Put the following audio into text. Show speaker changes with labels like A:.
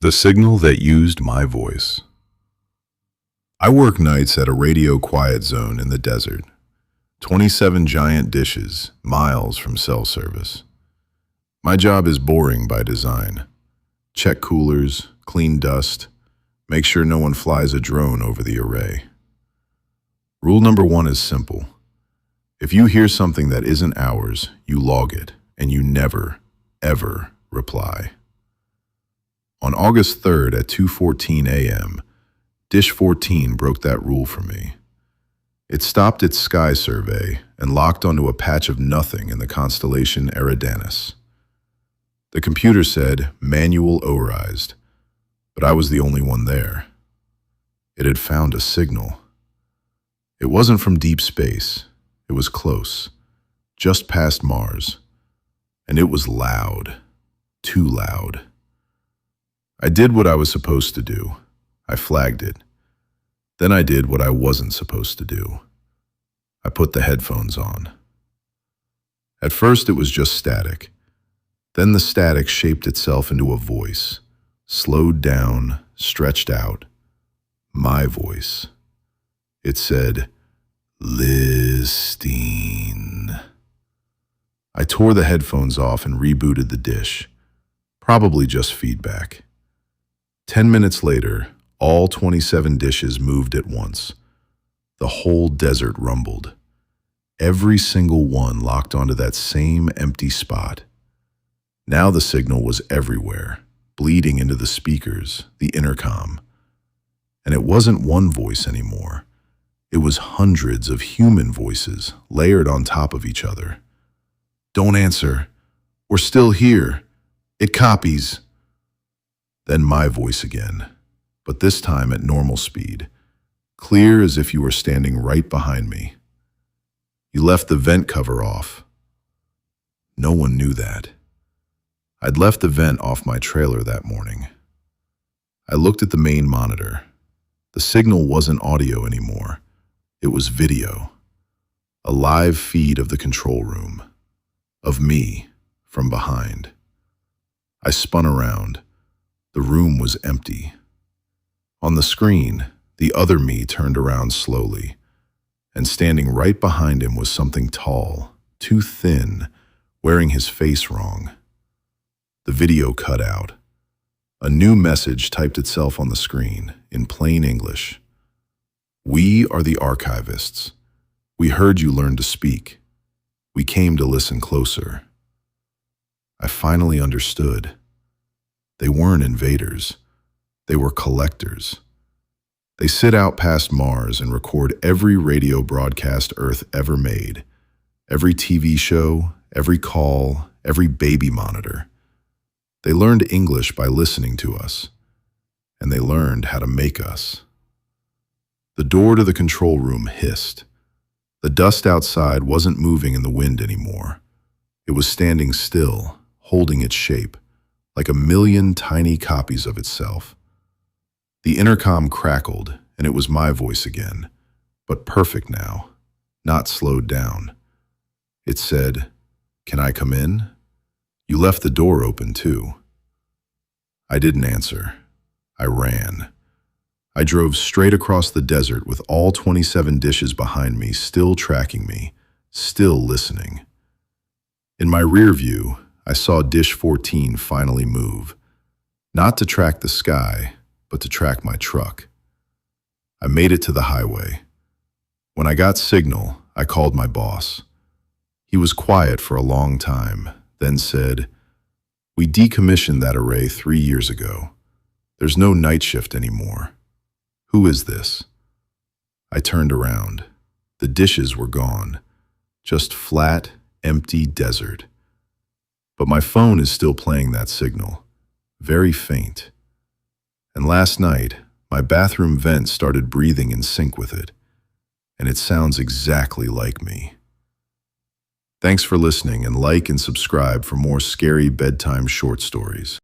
A: The signal that used my voice. I work nights at a radio quiet zone in the desert. 27 giant dishes, miles from cell service. My job is boring by design. Check coolers, clean dust, make sure no one flies a drone over the array. Rule number 1 is simple. If you hear something that isn't ours, you log it, and you never, ever reply. On August 3rd at 2:14 a.m., Dish 14 broke that rule for me. It stopped its sky survey and locked onto a patch of nothing in the constellation Eridanus. The computer said manual overrized, but I was the only one there. It had found a signal. It wasn't from deep space. It was close, just past Mars, and it was loud, too loud. I did what I was supposed to do. I flagged it. Then I did what I wasn't supposed to do. I put the headphones on. At first it was just static. Then the static shaped itself into a voice, slowed down, stretched out. My voice. It said, "Listing." I tore the headphones off and rebooted the dish. Probably just feedback. 10 minutes later, all 27 dishes moved at once. The whole desert rumbled. Every single one locked onto that same empty spot. Now the signal was everywhere, bleeding into the speakers, the intercom. And it wasn't one voice anymore. It was hundreds of human voices layered on top of each other. "Don't answer. We're still here. It copies." Then my voice again, but this time at normal speed, clear as if you were standing right behind me. "You left the vent cover off." No one knew that. I'd left the vent off my trailer that morning. I looked at the main monitor. The signal wasn't audio anymore. It was video. A live feed of the control room. Of me, from behind. I spun around. The room was empty. On the screen, the other me turned around slowly, and standing right behind him was something tall, too thin, wearing his face wrong. The video cut out. A new message typed itself on the screen, in plain English. "We are the archivists. We heard you learn to speak. We came to listen closer." I finally understood. They weren't invaders. They were collectors. They sit out past Mars and record every radio broadcast Earth ever made, every TV show, every call, every baby monitor. They learned English by listening to us, and they learned how to make us. The door to the control room hissed. The dust outside wasn't moving in the wind anymore. It was standing still, holding its shape, like a million tiny copies of itself. The intercom crackled, and it was my voice again, but perfect now, not slowed down. It said, "Can I come in? You left the door open too." I didn't answer. I ran. I drove straight across the desert with all 27 dishes behind me, still tracking me, still listening. In my rear view, I saw Dish 14 finally move, not to track the sky, but to track my truck. I made it to the highway. When I got signal, I called my boss. He was quiet for a long time, then said, "We decommissioned that array 3 years ago. There's no night shift anymore. Who is this?" I turned around. The dishes were gone, just flat, empty desert. But my phone is still playing that signal, very faint. And last night, my bathroom vent started breathing in sync with it, and it sounds exactly like me. Thanks for listening, and like and subscribe for more scary bedtime short stories.